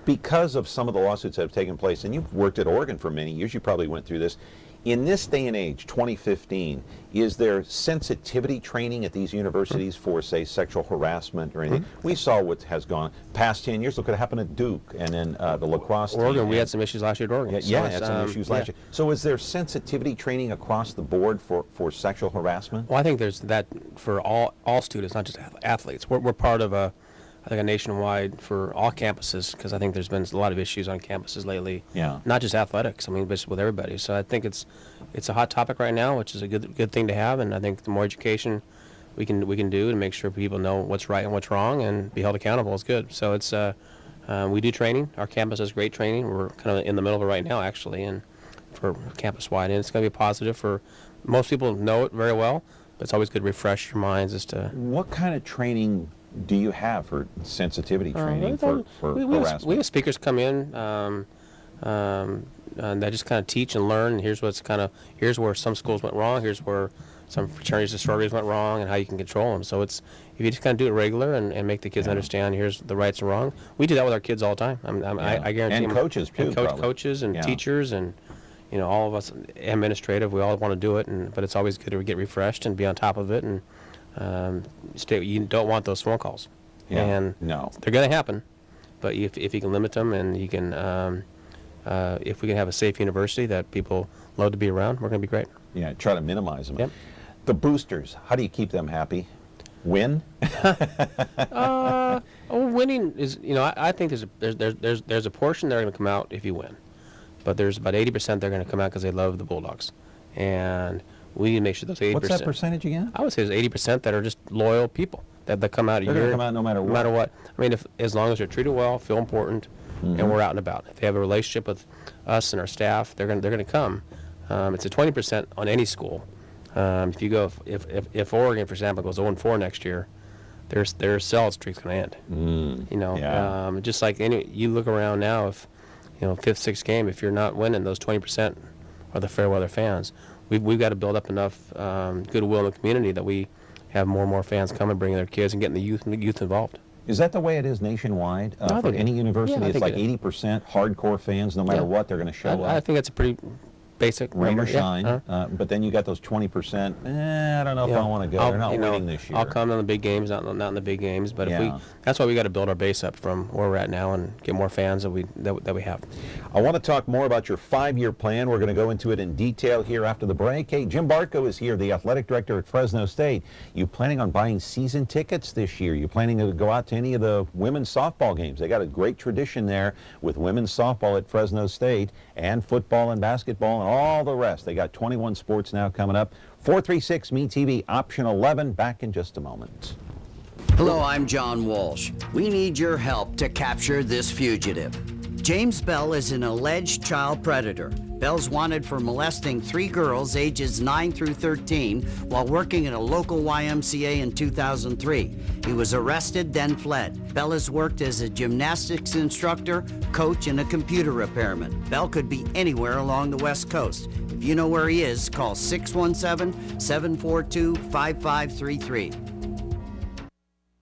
because of some of the lawsuits that have taken place, and you've worked at Oregon for many years, you probably went through this. In this day and age, 2015, is there sensitivity training at these universities for, say, sexual harassment or anything? We saw what has gone past 10 years. Look what happened at Duke and then the lacrosse team. Oregon, we had some issues last year at Oregon. Had some issues last year. So is there sensitivity training across the board for sexual harassment? Well, I think there's that for all students, not just athletes. We're part of a nationwide for all campuses, because I think there's been a lot of issues on campuses lately. Not just athletics, I mean, but with everybody. So I think it's a hot topic right now, which is a good thing to have. And I think the more education we can do to make sure people know what's right and what's wrong and be held accountable is good. So it's we do training. Our campus has great training. We're kind of in the middle of it right now, actually, and for campus wide, and it's going to be positive for most people. Know it very well, but it's always good to refresh your minds as to what kind of training do you have for sensitivity training for harassment? We have speakers come in and that just kind of teach and learn. And here's where some schools went wrong. Here's where some fraternities and sororities went wrong, and how you can control them. So it's, if you just kind of do it regular and make the kids understand here's the rights and wrong. We do that with our kids all the time. I guarantee. And coaches too. Coaches and teachers and all of us administrative. We all want to do it, but it's always good to get refreshed and be on top of it. And you don't want those phone calls, and they're going to happen. But if you can limit them, and you can, if we can have a safe university that people love to be around, we're going to be great. Yeah, try to minimize them. Yep. The boosters, how do you keep them happy? Win? Winning is, I think there's a portion that are going to come out if you win, but there's about 80% they're going to come out because they love the Bulldogs, and we need to make sure those 80%. What's that percentage again? I would say there's 80% that are just loyal people that come out. They're going to come out no matter what. I mean, as long as they're treated well, feel important, and we're out and about. If they have a relationship with us and our staff, they're going to come. It's a 20% on any school. If you go, if Oregon, for example, goes 0-4 next year, their sell streak's going to end. Just like you look around now, if 5th, 6th game, if you're not winning, those 20% are the fair weather fans. We've got to build up enough goodwill in the community that we have more and more fans coming, bringing their kids, and getting the youth involved. Is that the way it is nationwide? For any university, it's like 80% hardcore fans, no matter what, they're going to show up. I think that's a pretty basic rain number. Or shine. But then you got those 20%. I don't know if I want to go. They're not winning this year. I'll come in the big games, not in the big games. But that's why we got to build our base up from where we're at now and get more fans that we have. I want to talk more about your 5-year plan. We're going to go into it in detail here after the break. Hey, Jim Bartko is here, the athletic director at Fresno State. You planning on buying season tickets this year? You planning to go out to any of the women's softball games? They got a great tradition there with women's softball at Fresno State, and football and basketball and all the rest. They got 21 sports now coming up. 436-MeTV, option 11. Back in just a moment. Hello, I'm John Walsh. We need your help to capture this fugitive. James Bell is an alleged child predator. Bell's wanted for molesting 3 girls ages 9 through 13 while working at a local YMCA in 2003. He was arrested, then fled. Bell has worked as a gymnastics instructor, coach, and a computer repairman. Bell could be anywhere along the West Coast. If you know where he is, call 617-742-5533.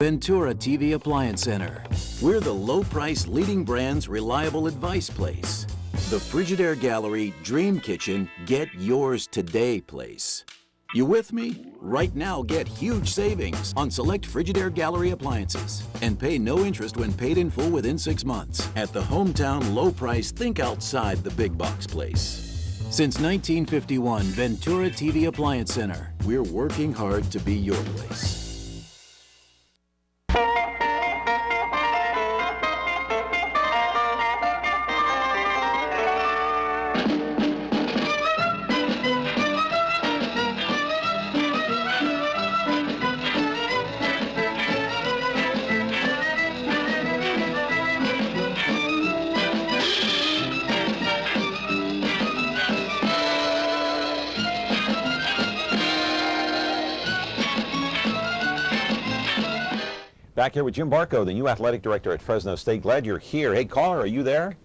Ventura TV Appliance Center. We're the low-price leading brand's reliable advice place. The Frigidaire Gallery Dream Kitchen Get Yours Today place. You with me? Right now, get huge savings on select Frigidaire Gallery appliances and pay no interest when paid in full within 6 months at the hometown low price think outside the big box place. Since 1951, Ventura TV Appliance Center. We're working hard to be your place. Back here with Jim Bartko, the new athletic director at Fresno State. Glad you're here. Hey, caller, are you there?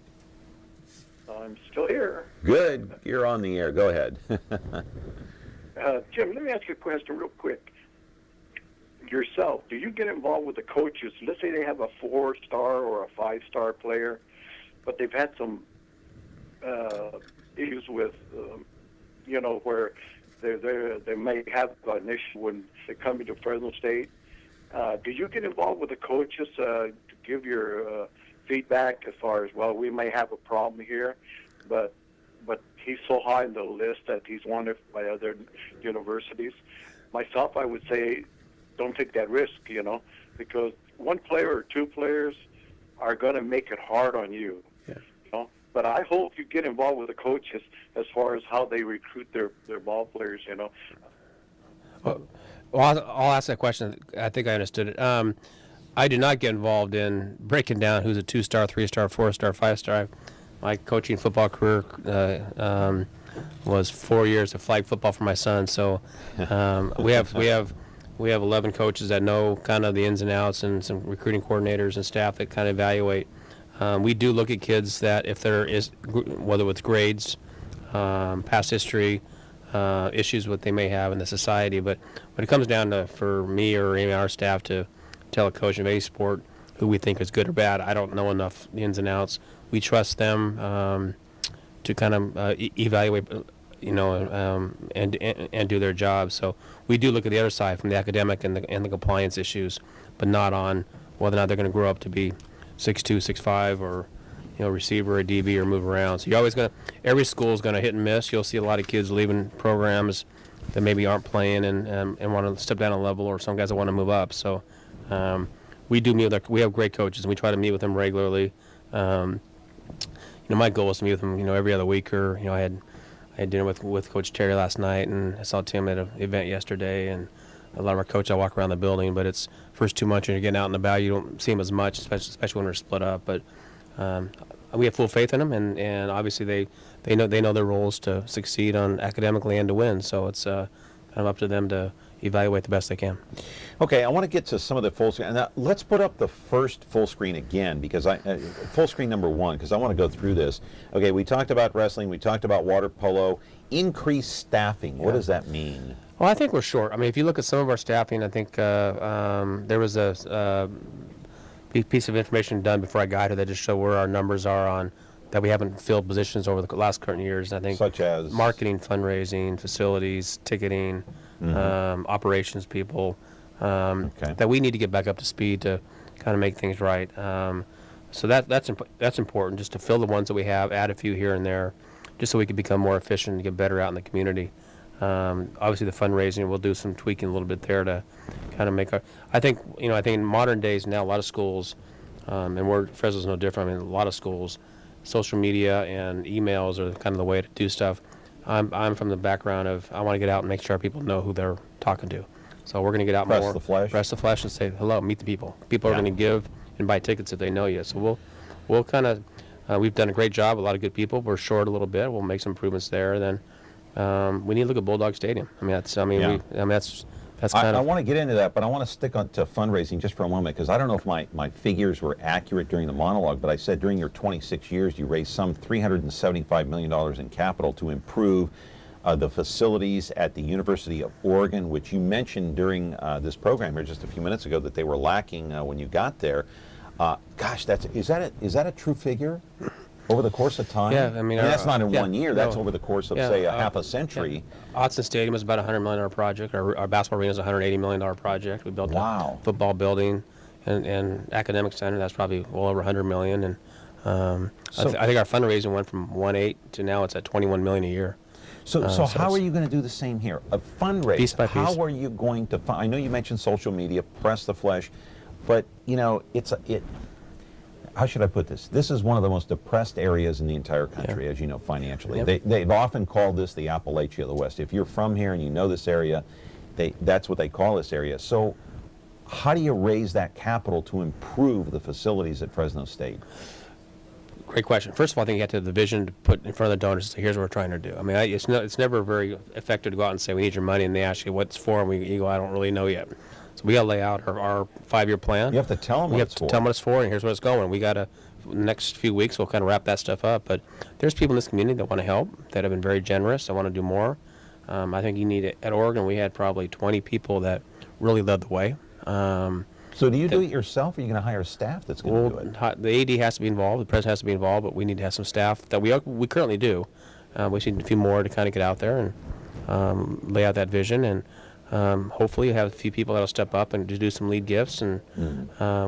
I'm still here. Good. You're on the air. Go ahead. Jim, let me ask you a question real quick. Yourself, do you get involved with the coaches? Let's say they have a 4-star or a 5-star player, but they've had some issues with, where they may have an issue when they come into Fresno State. Do you get involved with the coaches to give your feedback as far as, well, we may have a problem here, but he's so high on the list that he's wanted by other universities? Myself, I would say don't take that risk, because one player or two players are going to make it hard on you. Yeah. But I hope you get involved with the coaches as far as how they recruit their ball players, Well, I'll ask that question. I think I understood it. I do not get involved in breaking down who's a 2-star, 3-star, 4-star, 5-star. My coaching football career was 4 years of flag football for my son. So we have 11 coaches that know kind of the ins and outs, and some recruiting coordinators and staff that kind of evaluate. We do look at kids that if there is, whether with grades, past history, issues what they may have in the society, but when it comes down to, for me or any of our staff to tell a coach of any sport who we think is good or bad, I don't know enough the ins and outs. We trust them to kind of evaluate, and do their job. So we do look at the other side from the academic and the compliance issues, but not on whether or not they're going to grow up to be 6'2", 6'5", or receiver or DB or move around. So you're always every school is going to hit and miss. You'll see a lot of kids leaving programs that maybe aren't playing and want to step down a level, or some guys that want to move up. So we do meet with we have great coaches, and we try to meet with them regularly. My goal is to meet with them, every other week, or I had dinner with Coach Terry last night, and I saw Tim at an event yesterday, and a lot of our coaches, I walk around the building, but it's first 2 months when you're getting out and about, you don't see them as much, especially when we're split up. But we have full faith in them, and obviously they know their roles to succeed on academically and to win. So it's kind of up to them to evaluate the best they can. Okay, I want to get to some of the full screen. Now, let's put up the first full screen again, because full screen number 1, because I want to go through this. Okay, we talked about wrestling, we talked about water polo, increased staffing. What does that mean? Well, I think we're short. I mean, if you look at some of our staffing, I think there was a piece of information done before I got here that just showed where our numbers are on that we haven't filled positions over the last current years. And I think such as marketing, fundraising, facilities, ticketing, operations people, that we need to get back up to speed to kind of make things right. So that's important, just to fill the ones that we have, add a few here and there, just so we can become more efficient and get better out in the community. Obviously, the fundraising, we'll do some tweaking a little bit there to kind of make I think in modern days now, a lot of schools, and Fresno's no different. I mean, a lot of schools, social media and emails are kind of the way to do stuff. I'm from the background of I want to get out and make sure people know who they're talking to. So we're going to get out press the flesh, and say hello, meet the people. People are going to give and buy tickets if they know you. So we'll kind of we've done a great job. A lot of good people. We're short a little bit. We'll make some improvements there. Then we need to look at Bulldog Stadium. That's kind of. I want to get into that, but I want to stick on to fundraising just for a moment, because I don't know if my figures were accurate during the monologue, but I said during your 26 years you raised some $375 million in capital to improve the facilities at the University of Oregon, which you mentioned during this program here just a few minutes ago that they were lacking when you got there. Gosh, is that a true figure over the course of time? Yeah, I mean that's not in 1 year. That's no. over the course of say a half a century. Autzen Stadium is about a $100 million project. Our basketball arena is a $180 million project. We built a football building and academic center. That's probably well over $100 million. And I think our fundraising went from 1.8 to now it's at 21 million a year. So how are you going to do the same here? A fundraiser. Piece by piece. How are you going to? I know you mentioned social media, press the flesh, but you know how should I put this? This is one of the most depressed areas in the entire country, as you know, financially. Yep. They've often called this the Appalachia of the West. If you're from here and you know this area, that's what they call this area. So how do you raise that capital to improve the facilities at Fresno State? Great question. First of all, I think you have to have the vision to put in front of the donors and say, here's what we're trying to do. I mean, it's never very effective to go out and say, we need your money, and they ask you what it's for, and you go, I don't really know yet. So we got to lay out our 5-year plan. You have to tell them what it's for. We have to tell them what it's for, and here's what it's going. We got to, the next few weeks, we'll kind of wrap that stuff up. But there's people in this community that want to help, that have been very generous, that want to do more. I think you need it. At Oregon, we had probably 20 people that really led the way. So do you do it yourself, or are you going to hire staff that's going to do it? The AD has to be involved, the president has to be involved, but we need to have some staff that we currently do. We need a few more to kind of get out there and lay out that vision, and hopefully have a few people that will step up and do some lead gifts, and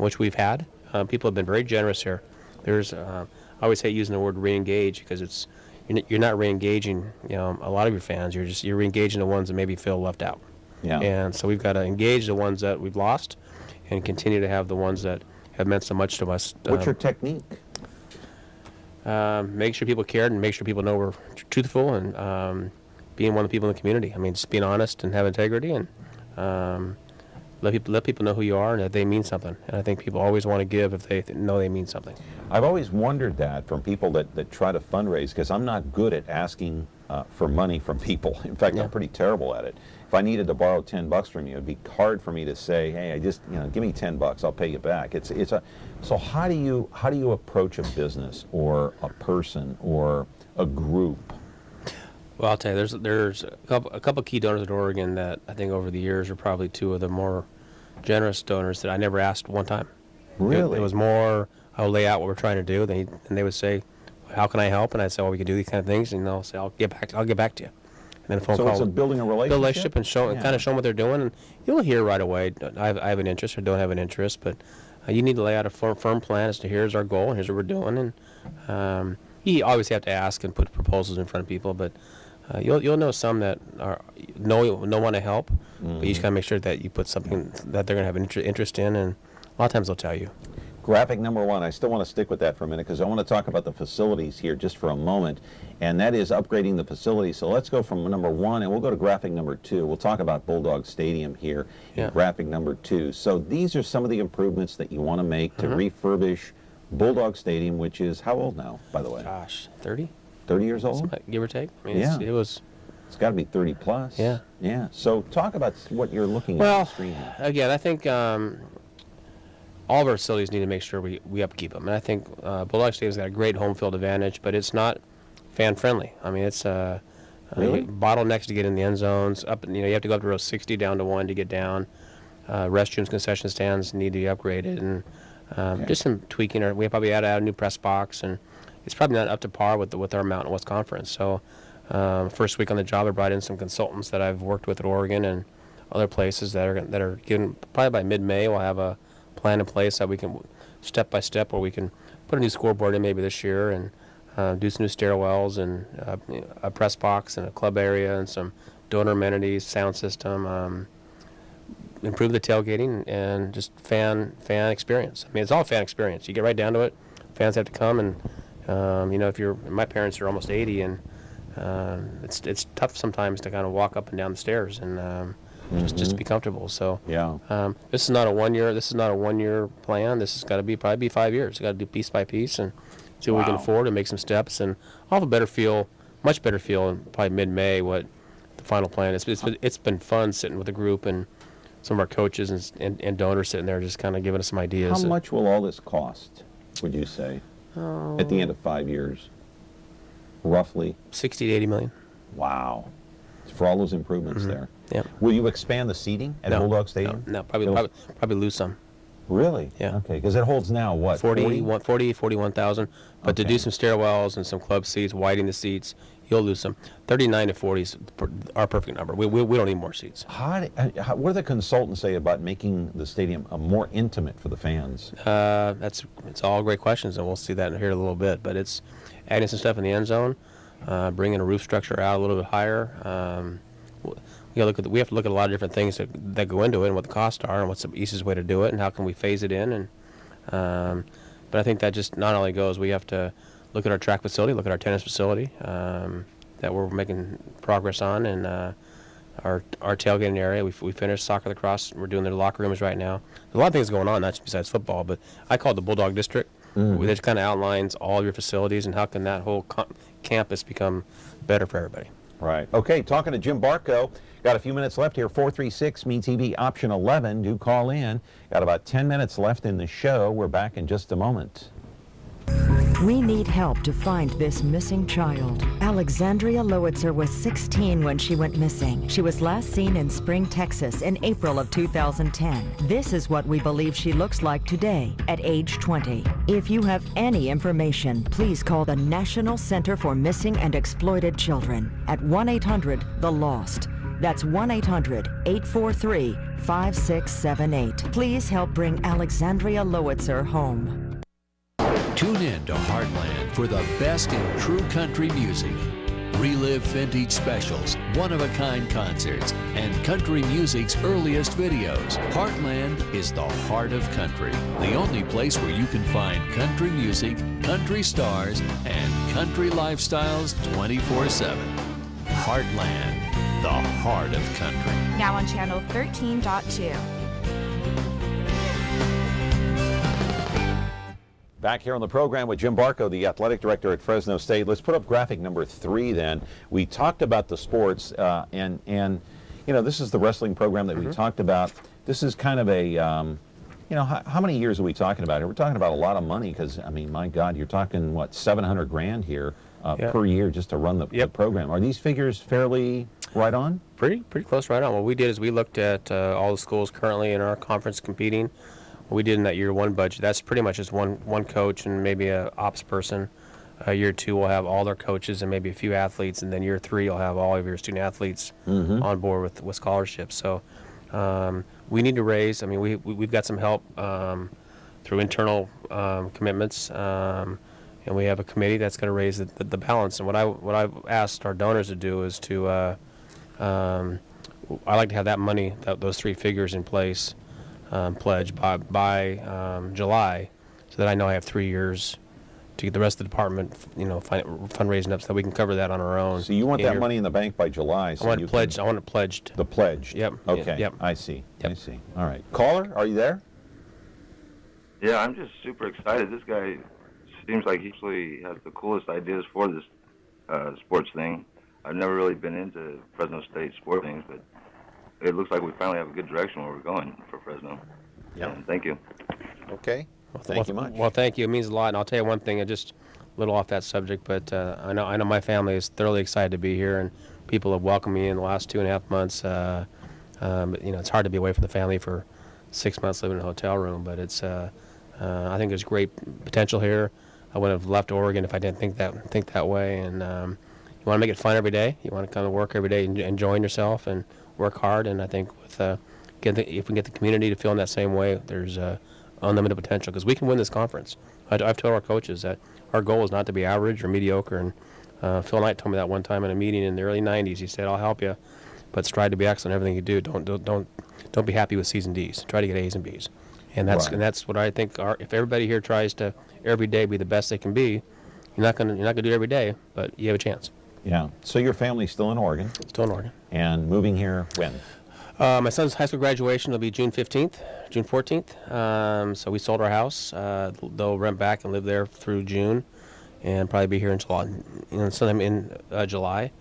which we've had. People have been very generous here. I always hate using the word re-engage because you're not re-engaging a lot of your fans. You're re-engaging the ones that maybe feel left out. Yeah. And so we've got to engage the ones that we've lost, and continue to have the ones that have meant so much to us. What's your technique? Make sure people cared, and make sure people know we're truthful, and being one of the people in the community. I mean, just being honest and have integrity, and let people know who you are and that they mean something. And I think people always want to give if they know they mean something. I've always wondered that from people that try to fundraise, because I'm not good at asking for money from people. In fact, I'm pretty terrible at it. If I needed to borrow $10 from you, it'd be hard for me to say, "Hey, I just give me $10, I'll pay you back." So how do you approach a business or a person or a group? Well, I'll tell you, there's a couple key donors at Oregon that I think over the years are probably two of the more generous donors that I never asked one time. Really? It was more, I would lay out what we're trying to do, and they would say, "How can I help?" And I'd say, "Well, we can do these kind of things," and they'll say, I'll get back to you. And then a phone call. So it's building a relationship? Build a relationship and kind of show them what they're doing, and you'll hear right away, I have an interest or don't have an interest, but you need to lay out a firm plan as to here's our goal and here's what we're doing. And you always have to ask and put proposals in front of people, but you'll know some that want to help, but you just got to make sure that you put something that they're going to have an interest in, and a lot of times they'll tell you. Graphic number 1, I still want to stick with that for a minute because I want to talk about the facilities here just for a moment, and that is upgrading the facilities. So let's go from number 1 and we'll go to graphic number 2. We'll talk about Bulldog Stadium here in graphic number 2. So these are some of the improvements that you want to make to refurbish Bulldog Stadium, which is how old now, by the way? Gosh, 30? 30 years old? Give or take. I mean, it's got to be 30 plus. Yeah. Yeah. So talk about what you're looking at on the screen here. Again, I think all of our facilities need to make sure we upkeep them. And I think Bulldog Stadium's got a great home field advantage, but it's not fan friendly. I mean, it's bottlenecks to get in the end zones. You have to go up to row 60 down to 1 to get down. Restrooms, concession stands need to be upgraded, and just some tweaking. We probably add a new press box, and it's probably not up to par with our Mountain West Conference. So first week on the job, I brought in some consultants that I've worked with at Oregon and other places that are getting, probably by mid-May we'll have a plan in place that we can step by step where we can put a new scoreboard in maybe this year and do some new stairwells and a press box and a club area and some donor amenities, sound system, improve the tailgating and just fan experience. I mean, it's all fan experience. You get right down to it. Fans have to come, and my parents are almost 80, and it's tough sometimes to kind of walk up and down the stairs and just to be comfortable. So this is not a 1 year. This is not a 1 year plan. This has got to probably be 5 years. Got to do piece by piece and see what we can afford and make some steps. And I'll have a much better feel in probably mid-May what the final plan is. It's been fun sitting with the group and some of our coaches and donors sitting there just kind of giving us some ideas. How much will all this cost, would you say, at the end of 5 years? Roughly 60 to 80 million. Wow. for all those improvements there. Yeah. Will you expand the seating at Bulldog Stadium? No, probably lose some. Really? Yeah. Okay, because it holds now what? 41,000. But to do some stairwells and some club seats, widen the seats, you'll lose some. 39 to 40 is our perfect number. We don't need more seats. What do the consultants say about making the stadium more intimate for the fans? It's all great questions, and we'll see that here in a little bit. But it's adding some stuff in the end zone, bringing a roof structure out a little bit higher. We have to look at a lot of different things that go into it and what the costs are and what's the easiest way to do it and how can we phase it in. And but I think that just not only goes, we have to look at our track facility, look at our tennis facility that we're making progress on, and our tailgating area. We finished soccer, lacrosse. We're doing their locker rooms right now. There's a lot of things going on, not just besides football, but I call it the Bulldog District. Which kind of outlines all your facilities and how can that whole campus become better for everybody. Right. Okay, talking to Jim Bartko. Got a few minutes left here. 436-MeTV, option 11. Do call in. Got about 10 minutes left in the show. We're back in just a moment. We need help to find this missing child. Alexandria Lowitzer was 16 when she went missing. She was last seen in Spring, Texas in April of 2010. This is what we believe she looks like today at age 20. If you have any information, please call the National Center for Missing and Exploited Children at 1-800-THE-LOST. That's 1-800-843-5678. Please help bring Alexandria Lowitzer home. Tune in to Heartland for the best in true country music. Relive vintage specials, one-of-a-kind concerts, and country music's earliest videos. Heartland is the heart of country, the only place where you can find country music, country stars, and country lifestyles 24/7. Heartland, the heart of country. Now on channel 13.2. Back here on the program with Jim Bartko, the athletic director at Fresno State. Let's put up graphic number 3 then. We talked about the sports, and you know, this is the wrestling program that we talked about. This is kind of a, you know, how many years are we talking about here? We're talking about a lot of money because, I mean, my God, you're talking, what, $700 grand here per year just to run the program. Are these figures fairly right on? Pretty close right on. What we did is we looked at all the schools currently in our conference competing. What we did in that year 1 budget, that's pretty much just one coach and maybe a ops person. Year 2 we'll have all their coaches and maybe a few athletes, and then year 3 you'll have all of your student athletes on board with scholarships. So we need to raise. I mean, we've got some help through internal commitments, and we have a committee that's going to raise the balance. And what I've asked our donors to do is to I like to have that money, those 3 figures in place. Pledge by July, so that I know I have 3 years to get the rest of the department, you know, fundraising up so that we can cover that on our own. So you want that money in the bank by July? So I want it pledged. I want it pledged. The pledged. Yep. Okay. Yep. I see. Yep. I see. All right. Caller, are you there? Yeah, I'm just super excited. This guy seems like he actually has the coolest ideas for this sports thing. I've never really been into Fresno State sport things, but it looks like we finally have a good direction where we're going for Fresno. Yeah. Thank you. Okay. Well, thank you much. Well, thank you. It means a lot. And I'll tell you one thing, just a little off that subject, but I know my family is thoroughly excited to be here, and people have welcomed me in the last 2.5 months. But, you know, it's hard to be away from the family for 6 months living in a hotel room, but it's I think there's great potential here. I wouldn't have left Oregon if I didn't think that way. And you want to make it fun every day. You want to come to work every day, enjoying yourself, and work hard. And I think with if we can get the community to feel in that same way, there's unlimited potential because we can win this conference. I've told our coaches that our goal is not to be average or mediocre. And Phil Knight told me that one time in a meeting in the early '90s. He said, "I'll help you, but strive to be excellent in everything you do. Don't be happy with C's and D's. Try to get A's and B's." And that's what I think. If everybody here tries to every day be the best they can be, you're not gonna do it every day, but you have a chance. Yeah. So your family's still in Oregon? Still in Oregon. And moving here when? My son's high school graduation will be June 14th. So we sold our house. They'll rent back and live there through June, and probably be here in July. Sometime in July.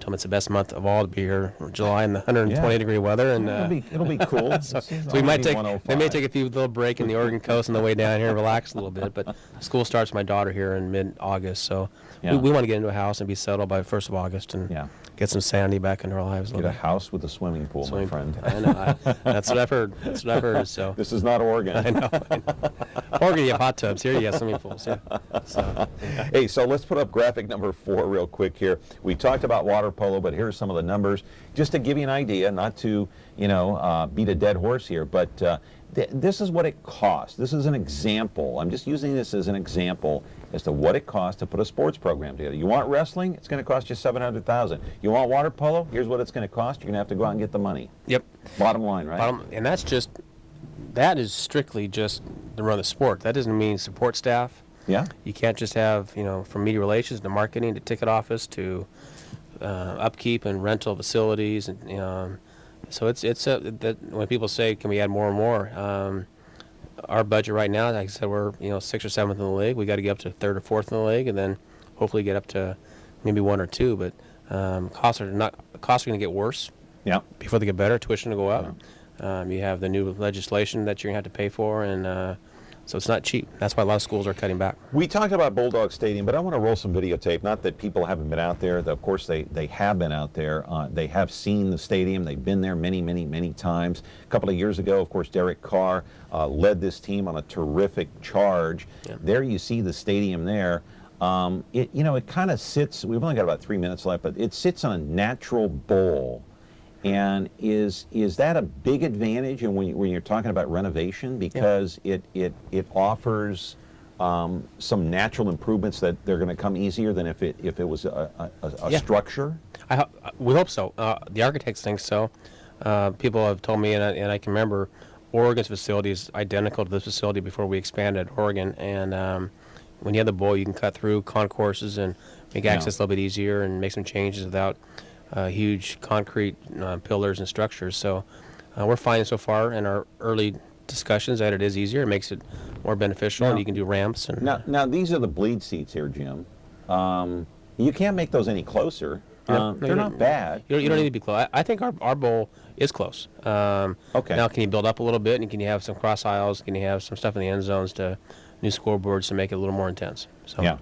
Tell them it's the best month of all to be here, July in the 120-degree weather, and it'll be cool. so we might take they may take a few little break in the Oregon coast on the way down here and relax a little bit. But school starts my daughter here in mid-August, so we want to get into a house and be settled by the 1st of August and get get some sanity back into our lives. Get a house with a swimming pool, my friend. I know. That's what I've heard. That's what I've heard. So this is not Oregon. I know. Oregon, you have hot tubs. Here you have swimming pools. Yeah. So, yeah. Hey, so let's put up graphic number 4 real quick here. We talked about water polo, but here's some of the numbers, just to give you an idea, not to beat a dead horse here, but this is what it costs. This is an example. I'm just using this as an example as to what it costs to put a sports program together. You want wrestling? It's going to cost you $700,000. You want water polo? Here's what it's going to cost. You're going to have to go out and get the money. Yep. Bottom line, right? And that is strictly just to run the sport. That doesn't mean support staff. Yeah. You can't just have, from media relations to marketing to ticket office to upkeep and rental facilities, and so that when people say, can we add more and more? Our budget right now, like I said, we're 6th or 7th in the league. We got to get up to 3rd or 4th in the league, and then hopefully get up to maybe 1 or 2. But costs are going to get worse. Yeah. Before they get better, tuition will go up. Yeah. You have the new legislation that you're going to have to pay for, and so it's not cheap. That's why a lot of schools are cutting back. We talked about Bulldog Stadium, but I want to roll some videotape. Not that people haven't been out there. Of course, they have been out there. They have seen the stadium. They've been there many, many, many times. A couple of years ago, of course, Derek Carr led this team on a terrific charge. Yeah. There you see the stadium there. It kind of sits, we've only got about 3 minutes left, but it sits on a natural bowl. And is that a big advantage when you're talking about renovation, because it offers some natural improvements that they're going to come easier than if it was a structure? We hope so. The architects think so. People have told me, and I can remember, Oregon's facility is identical to this facility before we expanded Oregon. And when you have the bowl, you can cut through concourses and make access a little bit easier and make some changes without huge concrete pillars and structures. So we're finding so far in our early discussions that it is easier. It makes it more beneficial, and you can do ramps. And now these are the bleed seats here, Jim. You can't make those any closer. They're not bad. You don't need to be close. I think our bowl is close. Okay. Now, can you build up a little bit, and can you have some cross aisles? Can you have some stuff in the end zones to new scoreboards to make it a little more intense? So. Yeah.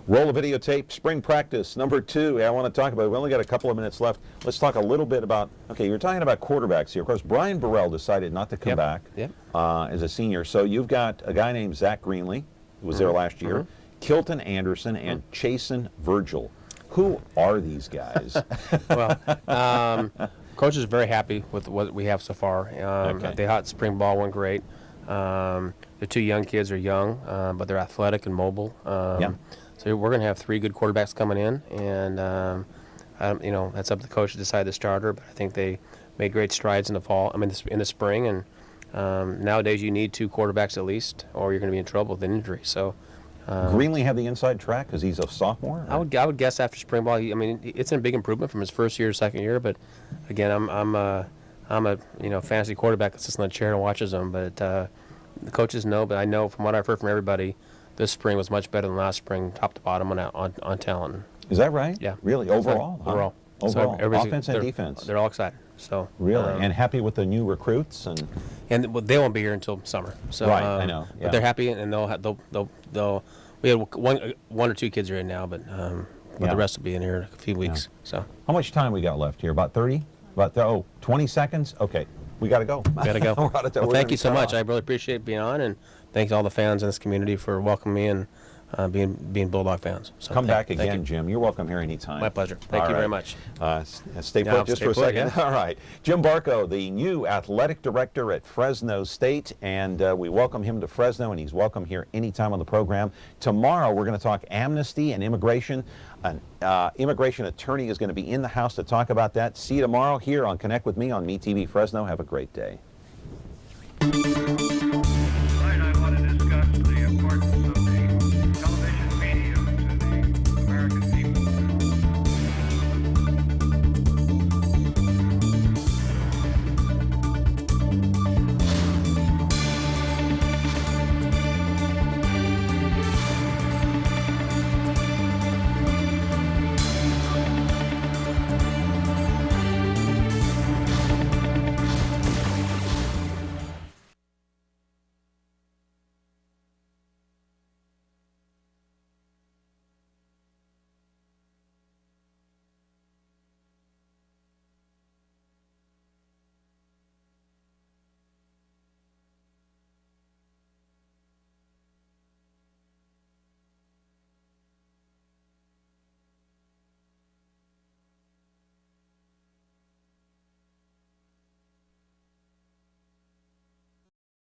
Roll the videotape. Spring practice number 2. I want to talk about. We only got a couple of minutes left. Let's talk a little bit about. Okay, you're talking about quarterbacks here. Of course, Brian Burrell decided not to come back as a senior. So you've got a guy named Zach Greenlee, who was there last year, Kilton Anderson, and Chasen Virgil. Who are these guys? Well, coach is very happy with what we have so far. The hot spring ball went great. The 2 young kids are young, but they're athletic and mobile. So we're going to have 3 good quarterbacks coming in, and that's up to the coach to decide the starter. But I think they made great strides in the fall. In the spring, and nowadays you need 2 quarterbacks at least, or you're going to be in trouble with an injury. So. Greenlee have the inside track because he's a sophomore? I would guess after spring ball. It's a big improvement from his first year to second year. But again, I'm a fantasy quarterback that sits in the chair and watches them. But the coaches know. But I know from what I've heard from everybody, this spring was much better than last spring, top to bottom on talent. Is that right? Yeah. Really? Overall? Overall. Overall. So offense and defense. They're all excited. So really, and happy with the new recruits, and they won't be here until summer. So right, I know. Yeah. But they're happy, and they'll. We had one or 2 kids are in now, but the rest will be in here in a few weeks. So how much time we got left here? About 30? About 20 seconds? Okay, we got to go. We got to go. Well, thank you so much. I really appreciate being on, and thanks to all the fans in this community for welcoming me and being Bulldog fans. So come back again, Jim. You're welcome here anytime. My pleasure. Thank you very much. Stay put just for a second. Yeah. All right. Jim Bartko, the new athletic director at Fresno State, and we welcome him to Fresno, and he's welcome here anytime on the program. Tomorrow we're going to talk amnesty and immigration. An immigration attorney is going to be in the house to talk about that. See you tomorrow here on Connect with Me on MeTV Fresno. Have a great day.